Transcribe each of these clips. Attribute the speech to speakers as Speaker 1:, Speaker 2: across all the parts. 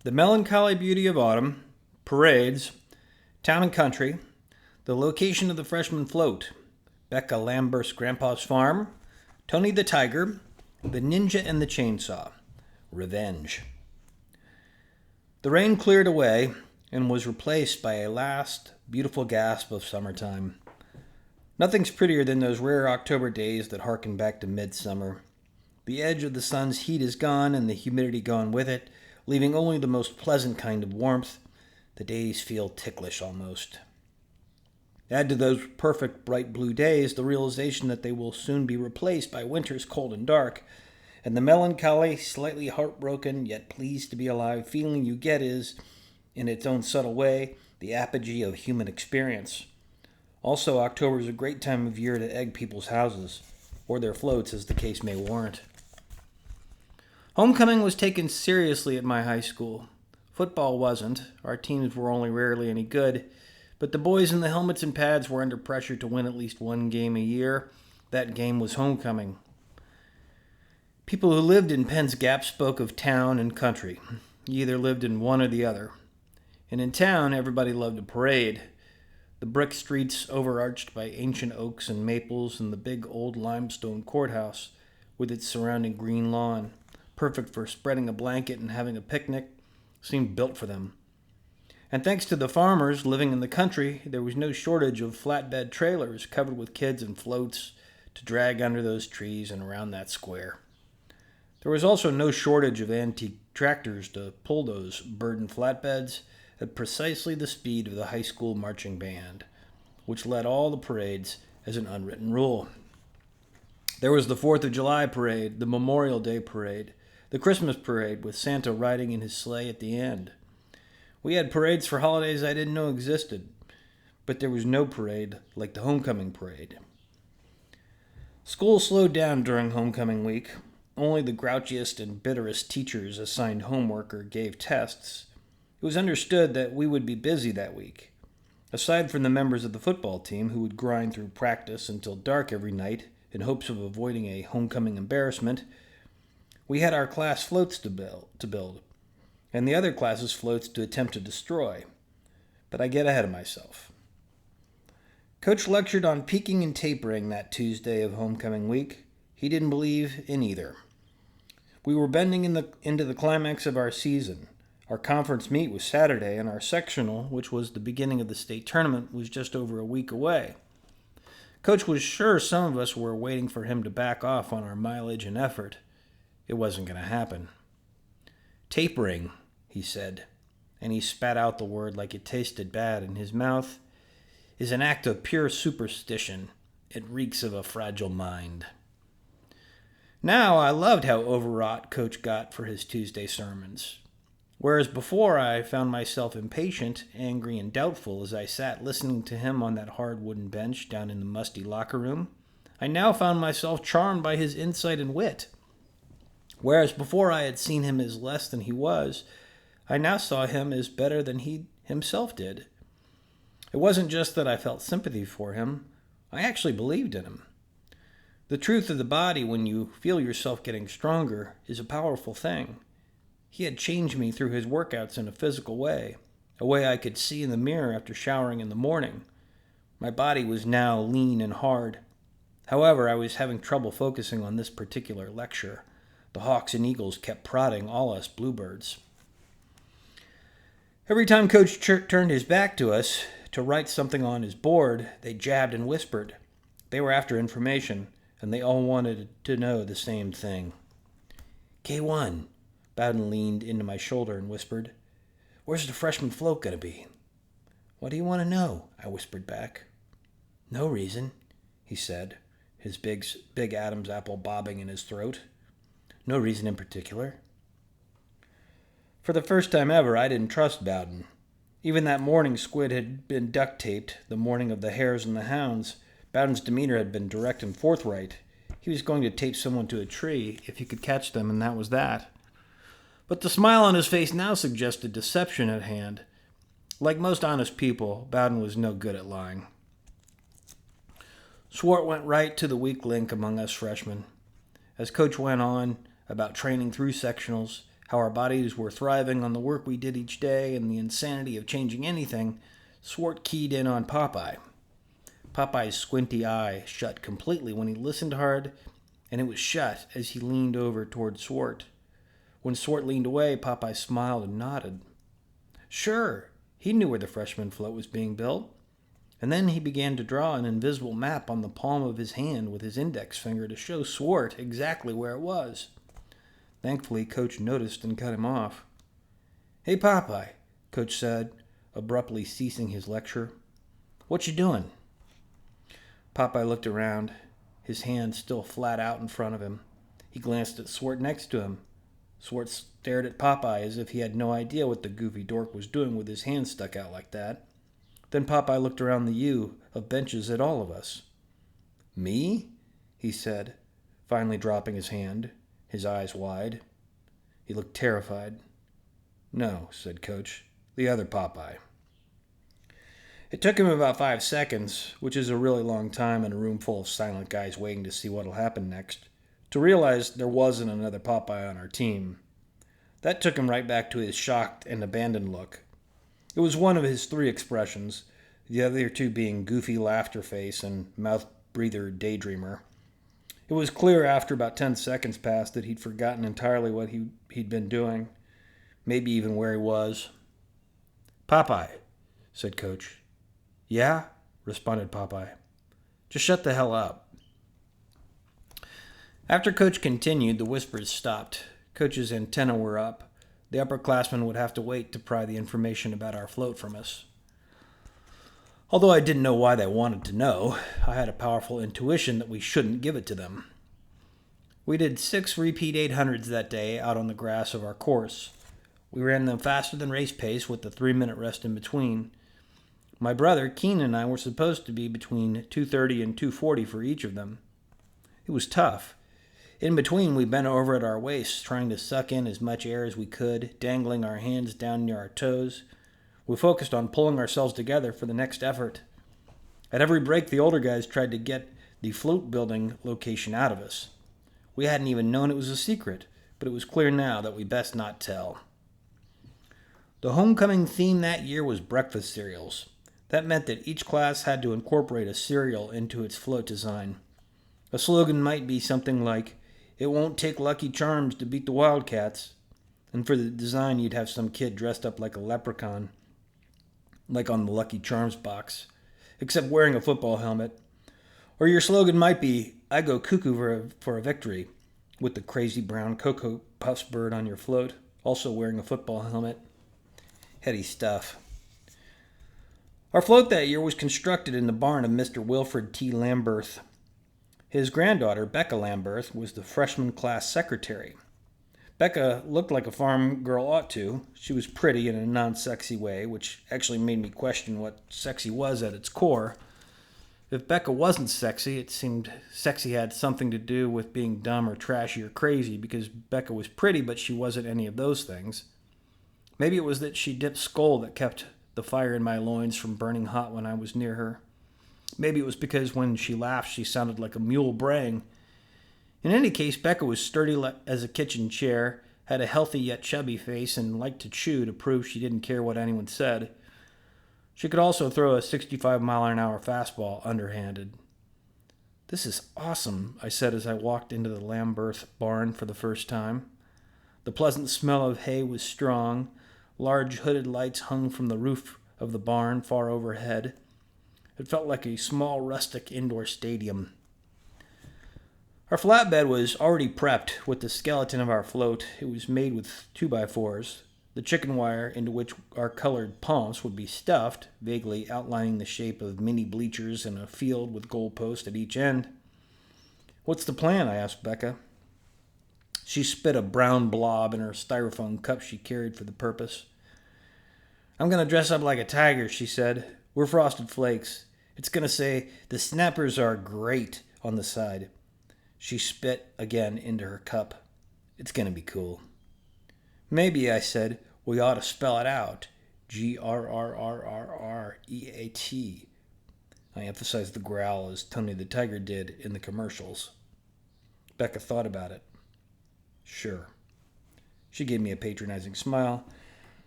Speaker 1: The melancholy beauty of autumn, parades, town and country, the location of the freshman float, Becca Lambert's grandpa's farm, Tony the Tiger, the ninja and the chainsaw, revenge. The rain cleared away and was replaced by a last beautiful gasp of summertime. Nothing's prettier than those rare October days that harken back to midsummer. The edge of the sun's heat is gone and the humidity gone with it, leaving only the most pleasant kind of warmth. The days feel ticklish almost. Add to those perfect bright blue days the realization that they will soon be replaced by winters cold and dark, and the melancholy, slightly heartbroken, yet pleased to be alive feeling you get is, in its own subtle way, the apogee of human experience. Also, October is a great time of year to egg people's houses, or their floats as the case may warrant. Homecoming was taken seriously at my high school. Football wasn't. Our teams were only rarely any good. But the boys in the helmets and pads were under pressure to win at least one game a year. That game was homecoming. People who lived in Penn's Gap spoke of town and country. You either lived in one or the other. And in town, everybody loved a parade. The brick streets overarched by ancient oaks and maples and the big old limestone courthouse with its surrounding green lawn, perfect for spreading a blanket and having a picnic, seemed built for them. And thanks to the farmers living in the country, there was no shortage of flatbed trailers covered with kids and floats to drag under those trees and around that square. There was also no shortage of antique tractors to pull those burdened flatbeds at precisely the speed of the high school marching band, which led all the parades as an unwritten rule. There was the 4th of July parade, the Memorial Day parade, the Christmas parade with Santa riding in his sleigh at the end. We had parades for holidays I didn't know existed, but there was no parade like the homecoming parade. School slowed down during homecoming week. Only the grouchiest and bitterest teachers assigned homework or gave tests. It was understood that we would be busy that week. Aside from the members of the football team who would grind through practice until dark every night in hopes of avoiding a homecoming embarrassment, we had our class floats to build, and the other classes' floats to attempt to destroy. But I get ahead of myself. Coach lectured on peaking and tapering that Tuesday of homecoming week. He didn't believe in either. We were bending into the climax of our season. Our conference meet was Saturday, and our sectional, which was the beginning of the state tournament, was just over a week away. Coach was sure some of us were waiting for him to back off on our mileage and effort. It wasn't going to happen. Tapering, he said, and he spat out the word like it tasted bad in his mouth, is an act of pure superstition. It reeks of a fragile mind. Now I loved how overwrought Coach got for his Tuesday sermons. Whereas before I found myself impatient, angry, and doubtful as I sat listening to him on that hard wooden bench down in the musty locker room, I now found myself charmed by his insight and wit. Whereas before I had seen him as less than he was, I now saw him as better than he himself did. It wasn't just that I felt sympathy for him, I actually believed in him. The truth of the body when you feel yourself getting stronger is a powerful thing. He had changed me through his workouts in a physical way, a way I could see in the mirror after showering in the morning. My body was now lean and hard. However, I was having trouble focusing on this particular lecture. The hawks and eagles kept prodding all us bluebirds. Every time Coach turned his back to us to write something on his board, they jabbed and whispered. They were after information, and they all wanted to know the same thing. K1, Bowden leaned into my shoulder and whispered, "Where's the freshman float going to be?" "What do you want to know?" I whispered back. "No reason," he said, his big Adam's apple bobbing in his throat. "No reason in particular." For the first time ever, I didn't trust Bowden. Even that morning Squid had been duct-taped, the morning of the hares and the hounds. Bowden's demeanor had been direct and forthright. He was going to tape someone to a tree if he could catch them, and that was that. But the smile on his face now suggested deception at hand. Like most honest people, Bowden was no good at lying. Swart went right to the weak link among us freshmen. As Coach went on about training through sectionals, how our bodies were thriving on the work we did each day and the insanity of changing anything, Swart keyed in on Popeye. Popeye's squinty eye shut completely when he listened hard, and it was shut as he leaned over toward Swart. When Swart leaned away, Popeye smiled and nodded. Sure, he knew where the freshman float was being built. And then he began to draw an invisible map on the palm of his hand with his index finger to show Swart exactly where it was. Thankfully, Coach noticed and cut him off. Hey, Popeye, Coach said, abruptly ceasing his lecture. What you doing? Popeye looked around, his hand still flat out in front of him. He glanced at Swart next to him. Swart stared at Popeye as if he had no idea what the goofy dork was doing with his hand stuck out like that. Then Popeye looked around the U of benches at all of us. Me? He said, finally dropping his hand, his eyes wide. He looked terrified. No, said Coach, the other Popeye. It took him about 5 seconds, which is a really long time in a room full of silent guys waiting to see what'll happen next, to realize there wasn't another Popeye on our team. That took him right back to his shocked and abandoned look. It was one of his 3 expressions, the other 2 being goofy laughter face and mouth breather daydreamer. It was clear after about 10 seconds passed that he'd forgotten entirely what he'd been doing, maybe even where he was. Popeye, said Coach. Yeah, responded Popeye. Just shut the hell up. After Coach continued, the whispers stopped. Coach's antennae were up. The upperclassmen would have to wait to pry the information about our float from us. Although I didn't know why they wanted to know, I had a powerful intuition that we shouldn't give it to them. We did 6 repeat 800s that day out on the grass of our course. We ran them faster than race pace with the 3-minute rest in between. My brother, Keenan, and I were supposed to be between 2:30 and 2:40 for each of them. It was tough. In between, we bent over at our waists, trying to suck in as much air as we could, dangling our hands down near our toes. We focused on pulling ourselves together for the next effort. At every break, the older guys tried to get the float building location out of us. We hadn't even known it was a secret, but it was clear now that we best not tell. The homecoming theme that year was breakfast cereals. That meant that each class had to incorporate a cereal into its float design. A slogan might be something like, "It won't take Lucky Charms to beat the Wildcats." And for the design, you'd have some kid dressed up like a leprechaun, like on the Lucky Charms box, except wearing a football helmet. Or your slogan might be, "I go cuckoo for a victory," with the crazy brown Cocoa Puffs bird on your float, also wearing a football helmet. Heady stuff. Our float that year was constructed in the barn of Mr. Wilfred T. Lamberth. His granddaughter, Becca Lamberth, was the freshman class secretary. Becca looked like a farm girl ought to. She was pretty in a non-sexy way, which actually made me question what sexy was at its core. If Becca wasn't sexy, it seemed sexy had something to do with being dumb or trashy or crazy, because Becca was pretty, but she wasn't any of those things. Maybe it was that she dipped skull that kept the fire in my loins from burning hot when I was near her. Maybe it was because when she laughed, she sounded like a mule braying. In any case, Becca was sturdy as a kitchen chair, had a healthy yet chubby face, and liked to chew to prove she didn't care what anyone said. She could also throw a 65-mile-an-hour fastball underhanded. "This is awesome," I said as I walked into the Lamberth barn for the first time. The pleasant smell of hay was strong. Large hooded lights hung from the roof of the barn far overhead. It felt like a small rustic indoor stadium. Our flatbed was already prepped with the skeleton of our float. It was made with 2x4s. The chicken wire into which our colored palms would be stuffed, vaguely outlining the shape of mini bleachers in a field with goalposts at each end. "What's the plan?" I asked Becca. She spit a brown blob in her styrofoam cup she carried for the purpose. "I'm going to dress up like a tiger," she said. "We're Frosted Flakes. It's going to say, 'The Snappers are great' on the side." She spit again into her cup. "It's going to be cool." "Maybe," I said, "we ought to spell it out. Grrrreat. I emphasized the growl as Tony the Tiger did in the commercials. Becca thought about it. "Sure." She gave me a patronizing smile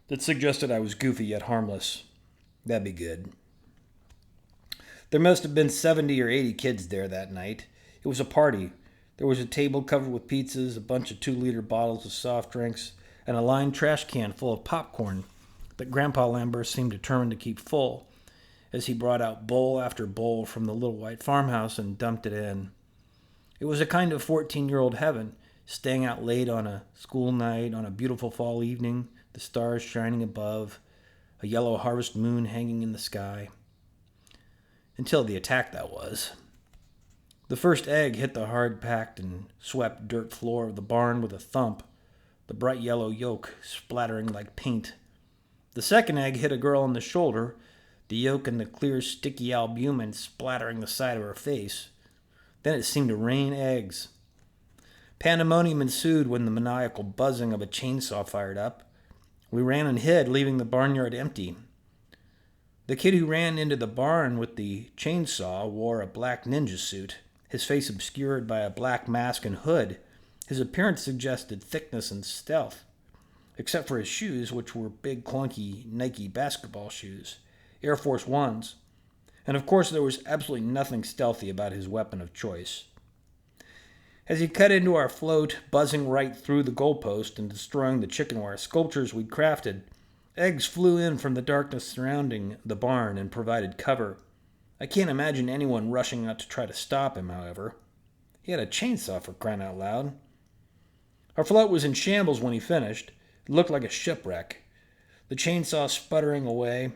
Speaker 1: that suggested I was goofy yet harmless. That'd be good. There must have been 70 or 80 kids there that night. It was a party. There was a table covered with pizzas, a bunch of 2-liter bottles of soft drinks, and a lined trash can full of popcorn that Grandpa Lambert seemed determined to keep full as he brought out bowl after bowl from the little white farmhouse and dumped it in. It was a kind of 14-year-old heaven, staying out late on a school night on a beautiful fall evening, the stars shining above, a yellow harvest moon hanging in the sky. Until the attack, that was. The first egg hit the hard-packed and swept dirt floor of the barn with a thump, the bright yellow yolk splattering like paint. The second egg hit a girl on the shoulder, the yolk and the clear, sticky albumin splattering the side of her face. Then it seemed to rain eggs. Pandemonium ensued when the maniacal buzzing of a chainsaw fired up. We ran and hid, leaving the barnyard empty. The kid who ran into the barn with the chainsaw wore a black ninja suit, his face obscured by a black mask and hood. His appearance suggested thickness and stealth, except for his shoes, which were big, clunky Nike basketball shoes, Air Force Ones. And of course there was absolutely nothing stealthy about his weapon of choice. As he cut into our float, buzzing right through the goalpost and destroying the chicken wire sculptures we'd crafted, eggs flew in from the darkness surrounding the barn and provided cover. I can't imagine anyone rushing out to try to stop him, however. He had a chainsaw, for crying out loud. Our float was in shambles when he finished. It looked like a shipwreck. The chainsaw sputtering away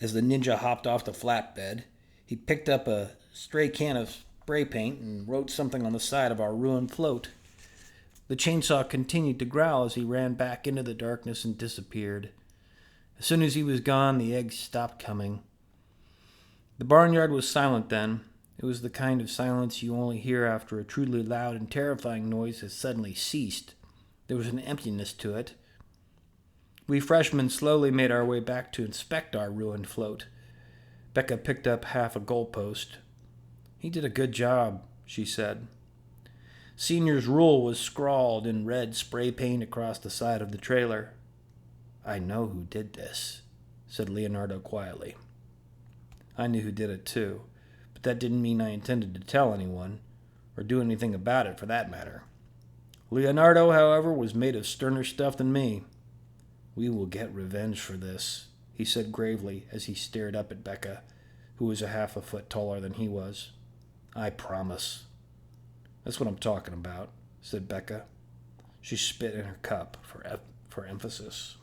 Speaker 1: as the ninja hopped off the flatbed. He picked up a stray can of spray paint and wrote something on the side of our ruined float. The chainsaw continued to growl as he ran back into the darkness and disappeared. As soon as he was gone, the eggs stopped coming. The barnyard was silent then. It was the kind of silence you only hear after a truly loud and terrifying noise has suddenly ceased. There was an emptiness to it. We freshmen slowly made our way back to inspect our ruined float. Becca picked up half a goalpost. "He did a good job," she said. Senior's rule was scrawled in red spray paint across the side of the trailer. "I know who did this," said Leonardo quietly. I knew who did it too, but that didn't mean I intended to tell anyone, or do anything about it for that matter. Leonardo, however, was made of sterner stuff than me. "We will get revenge for this," he said gravely as he stared up at Becca, who was a half a foot taller than he was. "I promise." "That's what I'm talking about," said Becca. She spit in her cup for emphasis.